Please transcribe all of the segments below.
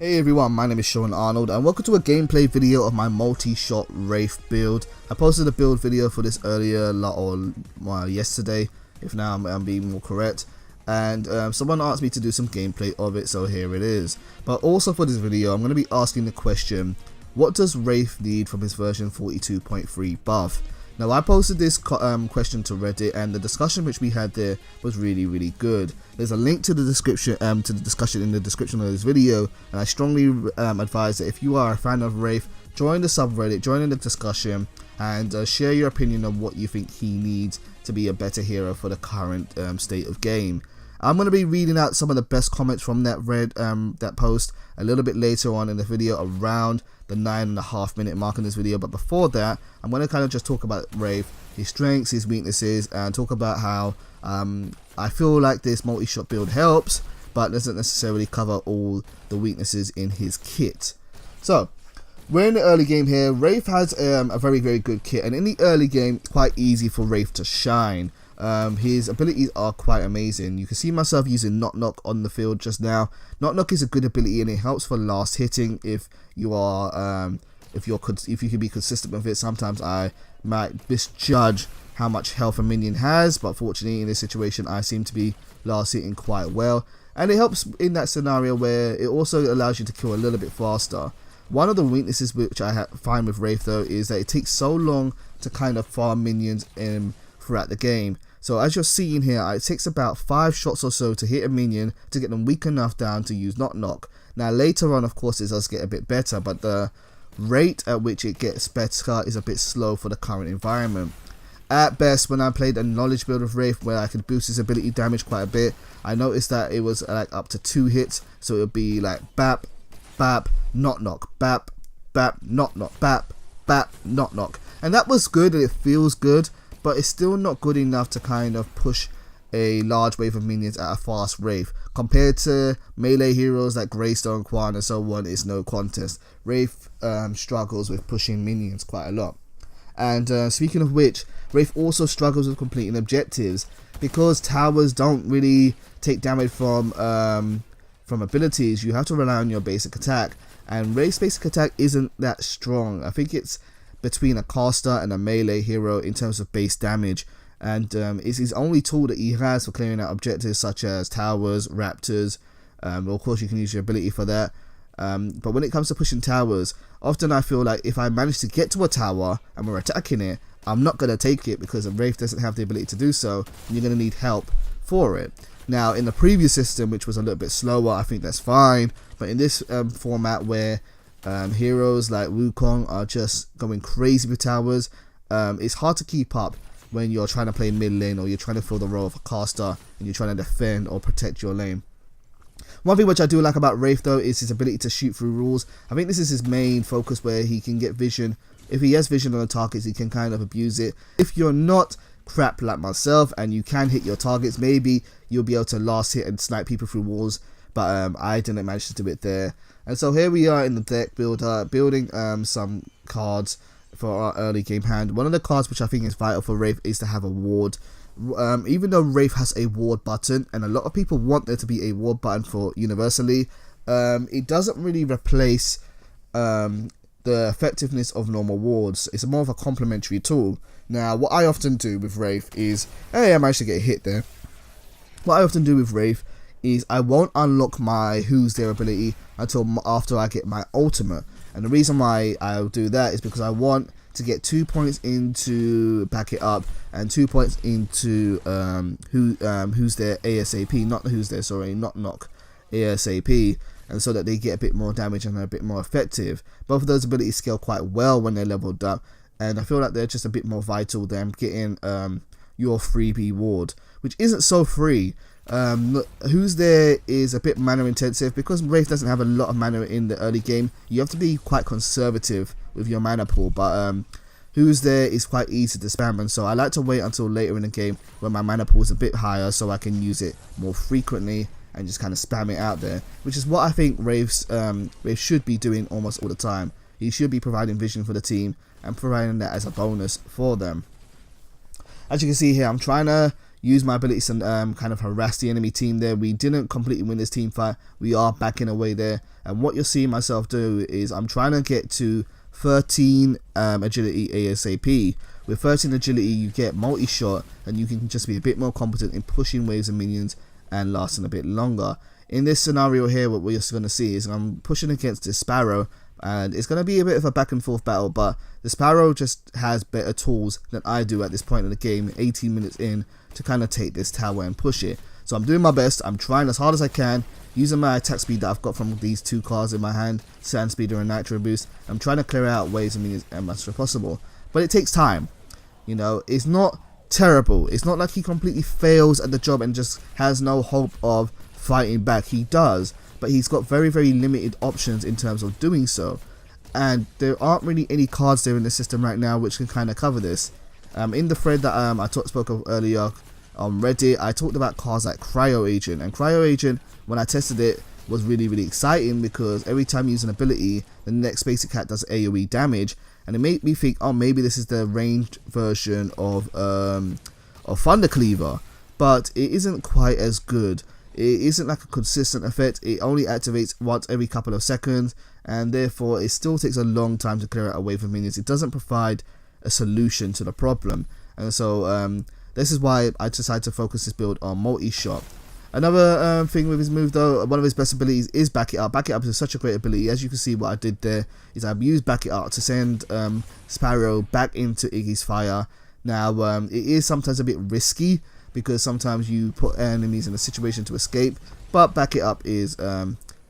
Hey everyone, my name is Sean Arnold and welcome to a gameplay video of my multi-shot Wraith build. I posted a build video for this earlier or yesterday, if now I'm being more correct, and someone asked me to do some gameplay of it, so here it is. But also for this video I'm going to be asking the question, what does Wraith need from his version 42.3 buff? Now I posted this question to Reddit and the discussion which we had there was really good. There's a link to the description to the discussion in the description of this video, and I strongly advise that if you are a fan of Wraith, join the subreddit, join in the discussion, and share your opinion on what you think he needs to be a better hero for the current state of game. I'm going to be reading out some of the best comments from that post a little bit later on in the video, around the 9.5 minute mark in this video. But before that, I'm going to kind of just talk about Wraith, his strengths, his weaknesses, and talk about how I feel like this multi-shot build helps, but doesn't necessarily cover all the weaknesses in his kit. So we're in the early game here. Wraith has a very good kit, and in the early game it's quite easy for Wraith to shine. His abilities are quite amazing. You can see myself using Knock on the field just now. Knock is a good ability and it helps for last hitting if you are if you can be consistent with it. Sometimes I might misjudge how much health a minion has, but fortunately in this situation I seem to be last hitting quite well, and it helps in that scenario where it also allows you to kill a little bit faster. One of the weaknesses which I find with Wraith though is that it takes so long to kind of farm minions throughout the game. So as you're seeing here, it takes about 5 shots or so to hit a minion to get them weak enough down to use Knock. Now later on of course it does get a bit better, but the rate at which it gets better is a bit slow for the current environment. At best, when I played a knowledge build of Wraith where I could boost his ability damage quite a bit, I noticed that it was like up to 2 hits, so it would be like bap, bap, Knock, bap, bap, Knock, bap, bap, Knock. And that was good and it feels good, but it's still not good enough to kind of push a large wave of minions at a fast Wraith. Compared to melee heroes like Greystone, Quan and so on, it's no contest. Wraith struggles with pushing minions quite a lot. And speaking of which, Wraith also struggles with completing objectives because towers don't really take damage from abilities. You have to rely on your basic attack, and Wraith's basic attack isn't that strong. I think it's between a caster and a melee hero in terms of base damage, and it's his only tool that he has for clearing out objectives such as towers, raptors. Of course you can use your ability for that, but when it comes to pushing towers, often I feel like if I manage to get to a tower and we're attacking it, I'm not going to take it because a Wraith doesn't have the ability to do so, and you're going to need help for it. Now in the previous system, which was a little bit slower, I think that's fine, but in this format where heroes like Wukong are just going crazy with towers, it's hard to keep up when you're trying to play mid lane or you're trying to fill the role of a caster and you're trying to defend or protect your lane. One thing which I do like about Wraith though is his ability to shoot through rules. I think this is his main focus, where he can get vision. If he has vision on the targets, he can kind of abuse it. If you're not crap like myself and you can hit your targets, maybe you'll be able to last hit and snipe people through walls, but I didn't manage to do it there. And so here we are in the deck builder, building some cards for our early game hand. One of the cards which I think is vital for Wraith is to have a ward. Even though Wraith has a ward button, and a lot of people want there to be a ward button for universally, it doesn't really replace the effectiveness of normal wards. It's more of a complementary tool. Now what I often do with Wraith is, hey, I managed to get a hit there. What I often do with Wraith is I won't unlock my Who's There ability until after I get my ultimate, and the reason why I'll do that is because I want to get 2 points into back it up and 2 points into Who's There ASAP, not Who's There, sorry, Knock ASAP, and so that they get a bit more damage and are a bit more effective. Both of those abilities scale quite well when they're leveled up, and I feel like they're just a bit more vital than getting your freebie ward, which isn't so free. Who's There is a bit mana intensive because Wraith doesn't have a lot of mana in the early game. You have to be quite conservative with your mana pool, but Who's There is quite easy to spam, and so I like to wait until later in the game when my mana pool is a bit higher so I can use it more frequently and just kind of spam it out there, which is what I think Wraith should be doing almost all the time. He should be providing vision for the team and providing that as a bonus for them. As you can see here, I'm trying to use my abilities and kind of harass the enemy team there. We didn't completely win this team fight. We are backing away there. And what you're seeing myself do is I'm trying to get to 13 agility ASAP. With 13 agility, you get multi-shot, and you can just be a bit more competent in pushing waves of minions and lasting a bit longer. In this scenario here, what we're just going to see is I'm pushing against this Sparrow, and it's going to be a bit of a back and forth battle, but the Sparrow just has better tools than I do at this point in the game, 18 minutes in, to kind of take this tower and push it. So I'm doing my best. I'm trying as hard as I can, using my attack speed that I've got from these two cards in my hand, Sand Speeder and Nitro Boost. I'm trying to clear out waves of minions as much as possible, but it takes time. You know, it's not terrible. It's not like he completely fails at the job and just has no hope of fighting back. He does, but he's got very, very limited options in terms of doing so. And there aren't really any cards there in the system right now which can kind of cover this. In the thread that I spoke of earlier on Reddit, I talked about cards like Cryo Agent. And Cryo Agent, when I tested it, was really, really exciting because every time you use an ability, the next basic attack does AoE damage. And it made me think, oh, maybe this is the ranged version of Thunder Cleaver, but it isn't quite as good. It isn't like a consistent effect. It only activates once every couple of seconds, and therefore it still takes a long time to clear out a wave of minions. It doesn't provide a solution to the problem, and so this is why I decided to focus this build on multi-shot. Another thing with his move though, one of his best abilities is Back It Up. Back It Up is such a great ability. As you can see, what I did there is I've used Back It Up to send Sparrow back into Iggy's fire. Now, it is sometimes a bit risky because sometimes you put enemies in a situation to escape, but Back It Up is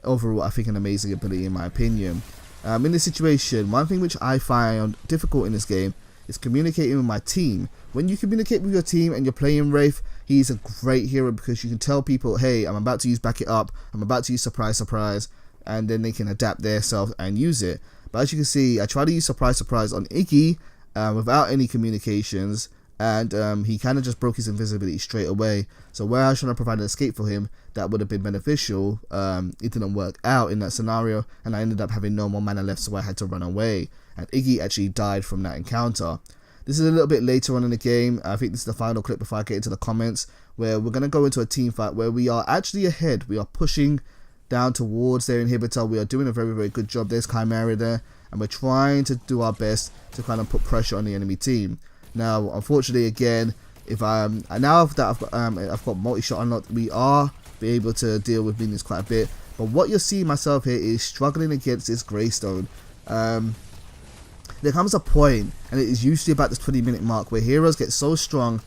overall, I think, an amazing ability in my opinion. In this situation, one thing which I find difficult in this game is communicating with my team. When you communicate with your team and you're playing Wraith, he's a great hero because you can tell people, hey, I'm about to use Back It Up, I'm about to use Surprise Surprise, and then they can adapt themselves and use it. But as you can see, I try to use Surprise Surprise on Iggy without any communications, and he kind of just broke his invisibility straight away. So where I was trying to provide an escape for him that would have been beneficial, it didn't work out in that scenario, and I ended up having no more mana left, so I had to run away, and Iggy actually died from that encounter. This is a little bit later on in the game. I think this is the final clip before I get into the comments, where we're going to go into a team fight where we are actually ahead. We are pushing down towards their inhibitor. We are doing a very, very good job. There's Chimera there, and we're trying to do our best to kind of put pressure on the enemy team. Now, unfortunately, again, if now that I've got multi-shot unlocked, we are be able to deal with minions quite a bit. But what you're seeing myself here is struggling against this Greystone. There comes a point, and it is usually about this 20-minute mark, where heroes get so strong,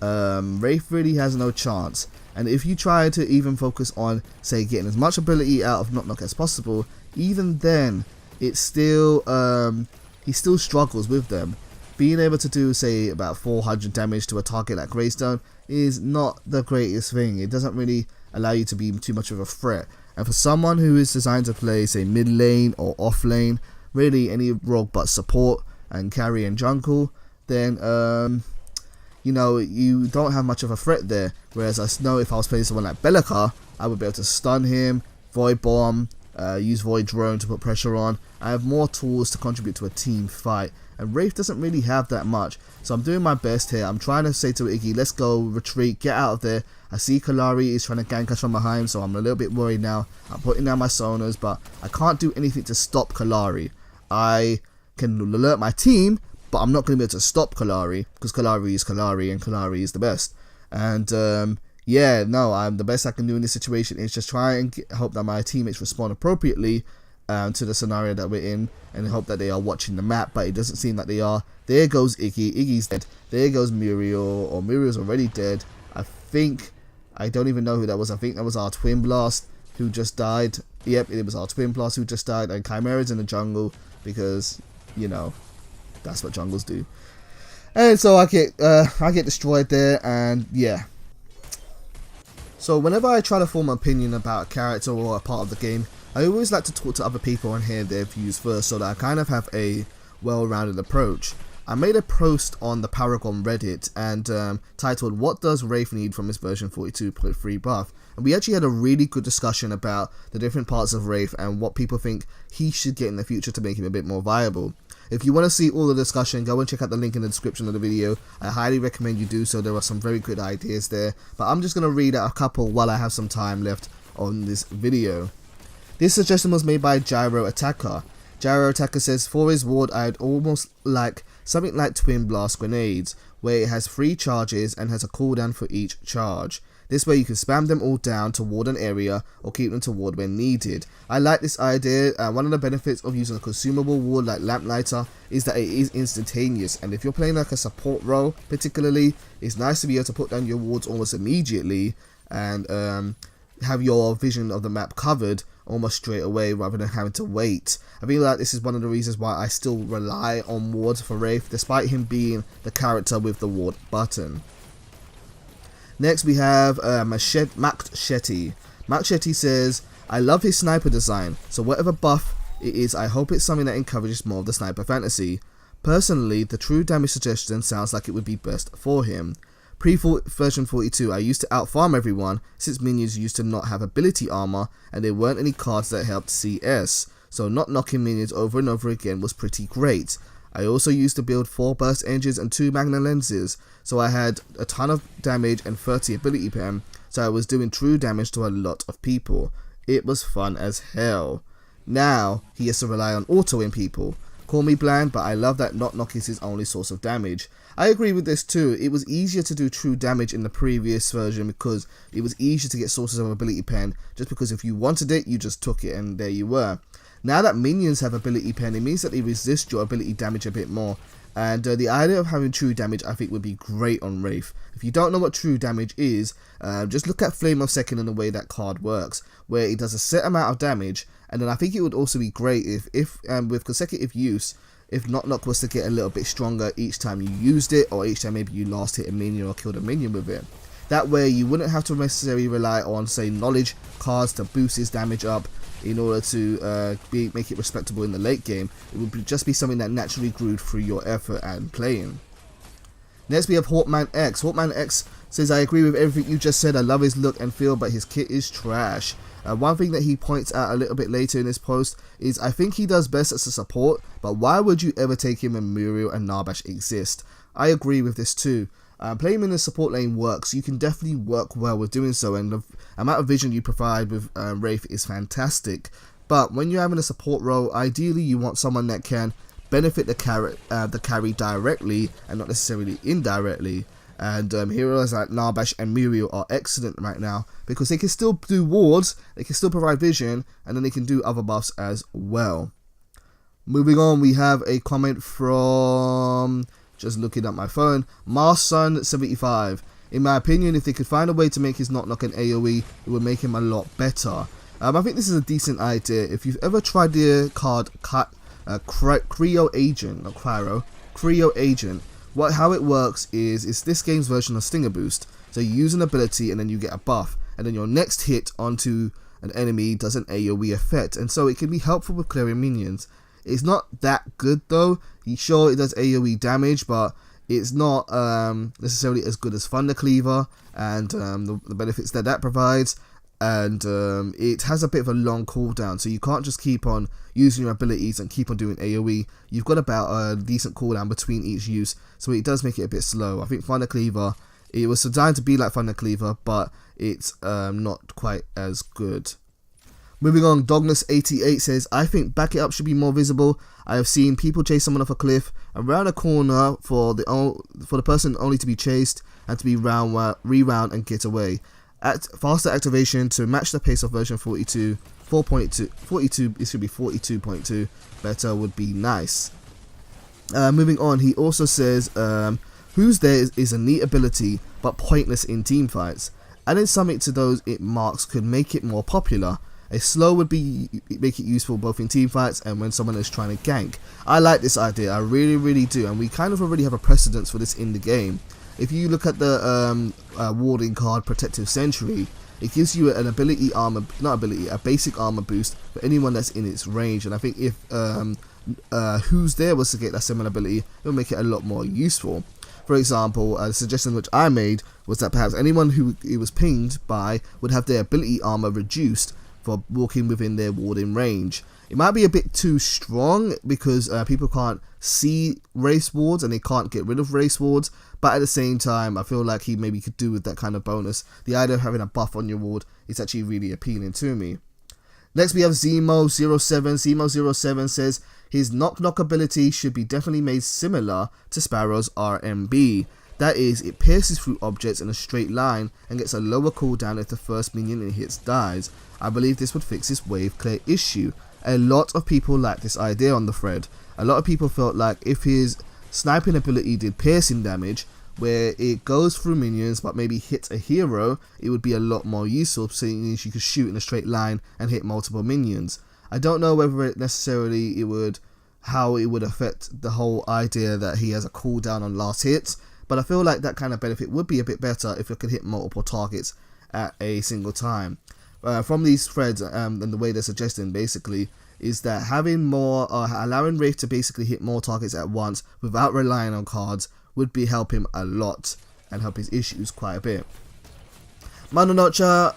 Wraith really has no chance. And if you try to even focus on, say, getting as much ability out of Knock as possible, even then, it's still he still struggles with them. Being able to do, say, about 400 damage to a target like Greystone is not the greatest thing. It doesn't really allow you to be too much of a threat. And for someone who is designed to play, say, mid lane or off lane, really any rogue but support and carry and jungle, then you know, you don't have much of a threat there. Whereas I know if I was playing someone like Bellica, I would be able to stun him, Void Bomb, use Void Drone to put pressure on. I have more tools to contribute to a team fight, and Wraith doesn't really have that much. So I'm doing my best here. I'm trying to say to Iggy, let's go, retreat, get out of there. I see Kalari is trying to gank us from behind, so I'm a little bit worried now. I'm putting down my sonars, but I can't do anything to stop Kalari. I can alert my team, but I'm not going to be able to stop Kalari, because Kalari is Kalari, and Kalari is the best. And yeah, no, the best I can do in this situation is just try and hope that my teammates respond appropriately to the scenario that we're in, and hope that they are watching the map, but it doesn't seem like they are. There goes Iggy. Iggy's dead. There goes Muriel, or Muriel's already dead. I don't even know who that was. I think that was our Twin Blast who just died. Yep, it was our Twin Blast who just died, and Chimera's in the jungle because, you know, that's what jungles do. And so I get destroyed there, and yeah. So whenever I try to form an opinion about a character or a part of the game, I always like to talk to other people and hear their views first, so that I kind of have a well-rounded approach. I made a post on the Paragon Reddit and titled "What does Wraith need from his version 42.3 buff?" And we actually had a really good discussion about the different parts of Wraith and what people think he should get in the future to make him a bit more viable. If you want to see all the discussion, go and check out the link in the description of the video. I highly recommend you do so. There are some very good ideas there, but I'm just going to read out a couple while I have some time left on this video. This suggestion was made by Gyro Attacker. Gyro Attacker says, for his ward I'd almost like something like Twin Blast Grenades, where it has 3 charges and has a cooldown for each charge. This way you can spam them all down to ward an area or keep them to ward when needed. I like this idea. One of the benefits of using a consumable ward like Lamplighter is that it is instantaneous, and if you're playing like a support role particularly, it's nice to be able to put down your wards almost immediately and have your vision of the map covered almost straight away rather than having to wait. I feel like this is one of the reasons why I still rely on wards for Wraith despite him being the character with the ward button. Next we have Machete. Machete says, I love his sniper design, so whatever buff it is, I hope it's something that encourages more of the sniper fantasy. Personally, the true damage suggestion sounds like it would be best for him. Pre-version 42, I used to outfarm everyone since minions used to not have ability armor and there weren't any cards that helped CS, so not knocking minions over and over again was pretty great. I also used to build 4 burst engines and 2 magna lenses, so I had a ton of damage and 30 ability pen, so I was doing true damage to a lot of people. It was fun as hell. Now, he has to rely on autoing people. Call me bland, but I love that not knock is his only source of damage. I agree with this too. It was easier to do true damage in the previous version because it was easier to get sources of ability pen, just because if you wanted it, you just took it and there you were. Now that minions have ability pen, it means that they resist your ability damage a bit more, and the idea of having true damage I think would be great on Wraith. If you don't know what true damage is, just look at Flame of Second and the way that card works, where it does a set amount of damage, and then I think it would also be great if with consecutive use, if Knock was to get a little bit stronger each time you used it, or each time maybe you last hit a minion or killed a minion with it. That way you wouldn't have to necessarily rely on, say, knowledge cards to boost his damage up in order to make it respectable in the late game. It would just be something that naturally grew through your effort and playing. Next we have Hawkman X. Hawkman X says, I agree with everything you just said. I love his look and feel, but his kit is trash. One thing that he points out a little bit later in this post is, I think he does best as a support, but why would you ever take him when Muriel and Narbash exist? I agree with this too. Playing him in the support lane works. You can definitely work well with doing so, and the amount of vision you provide with Wraith is fantastic. But when you're having a support role, ideally you want someone that can benefit the carry directly and not necessarily indirectly. And heroes like Narbash and Muriel are excellent right now because they can still do wards, they can still provide vision, and then they can do other buffs as well. Moving on, we have a comment from, just looking at my phone, Marson75. In my opinion, if they could find a way to make his knock an AoE, it would make him a lot better. I think this is a decent idea. If you've ever tried the card Creo Agent, how it works is it's this game's version of Stinger Boost. So you use an ability and then you get a buff, and then your next hit onto an enemy does an AoE effect, and so it can be helpful with clearing minions. It's not that good though. Sure, it does AoE damage, but it's not necessarily as good as Thunder Cleaver and the benefits that provides. And it has a bit of a long cooldown, so you can't just keep on using your abilities and keep on doing AoE. You've got about a decent cooldown between each use, so it does make it a bit slow. I think Thunder Cleaver, it was designed to be like Thunder Cleaver, but it's not quite as good. Moving on, Dogness88 says, I think back it up should be more visible. I have seen people chase someone off a cliff around a corner for the person only to be chased and to be rewound and get away. Faster activation to match the pace of version 42.2, it should be 42.2, better would be nice. Moving on, he also says, who's there is a neat ability, but pointless in team fights. Adding something to those it marks could make it more popular. A slow would make it useful both in team fights and when someone is trying to gank. I like this idea, I really do, and we kind of already have a precedence for this in the game. If you look at the warding card Protective Sentry, it gives you an ability armor, not ability, a basic armor boost for anyone that's in its range. And I think if Who's There was to get that similar ability, it will make it a lot more useful. For example, a suggestion which I made was that perhaps anyone who it was pinged by would have their ability armor reduced for walking within their warding range. It might be a bit too strong because people can't see race wards and they can't get rid of race wards, but at the same time I feel like he maybe could do with that kind of bonus. The idea of having a buff on your ward is actually really appealing to me. Next we have Zemo07. Zemo07 says his knock ability should be definitely made similar to Sparrow's RMB. That is, it pierces through objects in a straight line and gets a lower cooldown if the first minion it hits dies. I believe this would fix this wave clear issue. A lot of people like this idea on the thread. A lot of people felt like if his sniping ability did piercing damage, where it goes through minions but maybe hits a hero, it would be a lot more useful, seeing as you could shoot in a straight line and hit multiple minions. I don't know whether it necessarily how it would affect the whole idea that he has a cooldown on last hits, but I feel like that kind of benefit would be a bit better if it could hit multiple targets at a single time. From these threads and the way they're suggesting basically is that having more, allowing Wraith to basically hit more targets at once without relying on cards would be help him a lot and help his issues quite a bit. Maldo Nacho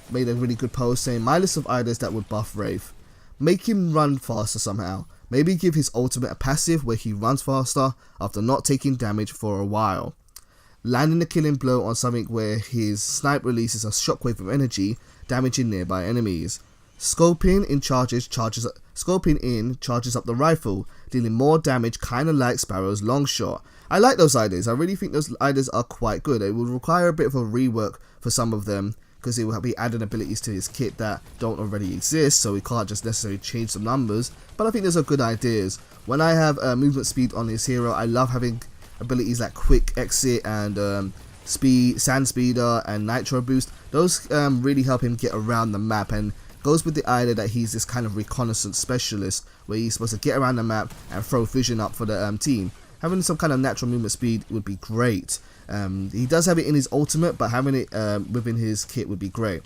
made a really good post saying, my list of ideas that would buff Wraith. Make him run faster somehow. Maybe give his ultimate a passive where he runs faster after not taking damage for a while. Landing a killing blow on something where his snipe releases a shockwave of energy, damaging nearby enemies. Scoping in charges up the rifle, dealing more damage, kinda like Sparrow's long shot. I like those ideas. I really think those ideas are quite good. It will require a bit of a rework for some of them, because it will be adding abilities to his kit that don't already exist, so we can't just necessarily change some numbers, but I think those are good ideas. When I have movement speed on his hero, I love having abilities like quick exit and sand speeder and nitro boost. Those really help him get around the map, and goes with the idea that he's this kind of reconnaissance specialist where he's supposed to get around the map and throw vision up for the team. Having some kind of natural movement speed would be great. He does have it in his ultimate, but having it within his kit would be great.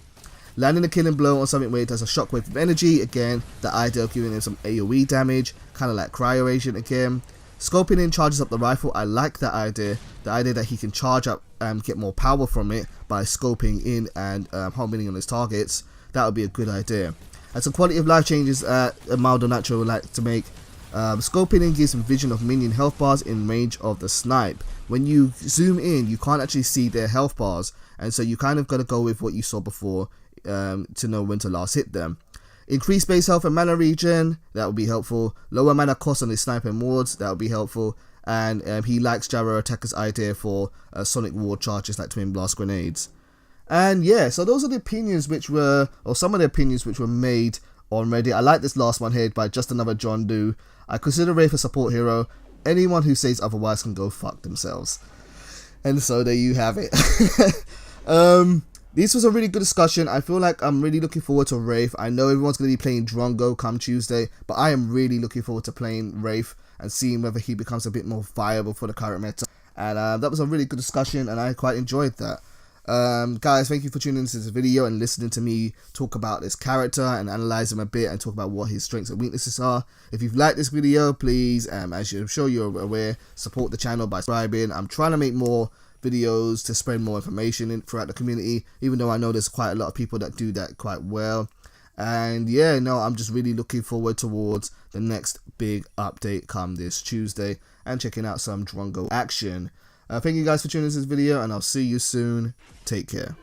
Landing a killing blow on something where it does a shockwave of energy, again, the idea of giving him some AoE damage, kind of like Cryo Agent again. Scoping in charges up the rifle, I like that idea. The idea that he can charge up and get more power from it by scoping in and homing on his targets, that would be a good idea. And some quality of life changes Maldo Nacho would like to make. Scoping in gives some vision of minion health bars in range of the snipe. When you zoom in, you can't actually see their health bars, and so you kind of got to go with what you saw before to know when to last hit them. Increase base health and mana regen, that would be helpful. Lower mana cost on his sniper and wards, that would be helpful. And he likes Gyro Attacker's idea for sonic ward charges like twin blast grenades. And yeah, so those are the opinions which were, or some of the opinions which were made on Reddit. I like this last one here by Just Another John Doe. I consider Wraith a support hero. Anyone who says otherwise can go fuck themselves. And so there you have it. This was a really good discussion. I feel like I'm really looking forward to Wraith. I know everyone's going to be playing Drongo come Tuesday, but I am really looking forward to playing Wraith and seeing whether he becomes a bit more viable for the current meta. And that was a really good discussion, and I quite enjoyed that. Guys, thank you for tuning into this video and listening to me talk about this character and analyze him a bit and talk about what his strengths and weaknesses are. If you've liked this video, please, as I'm sure you're aware, support the channel by subscribing. I'm trying to make more videos to spread more information throughout the community, even though I know there's quite a lot of people that do that quite well. And yeah, no, I'm just really looking forward towards the next big update come this Tuesday and checking out some Drongo action. Thank you guys for tuning into this video, and I'll see you soon. Take care.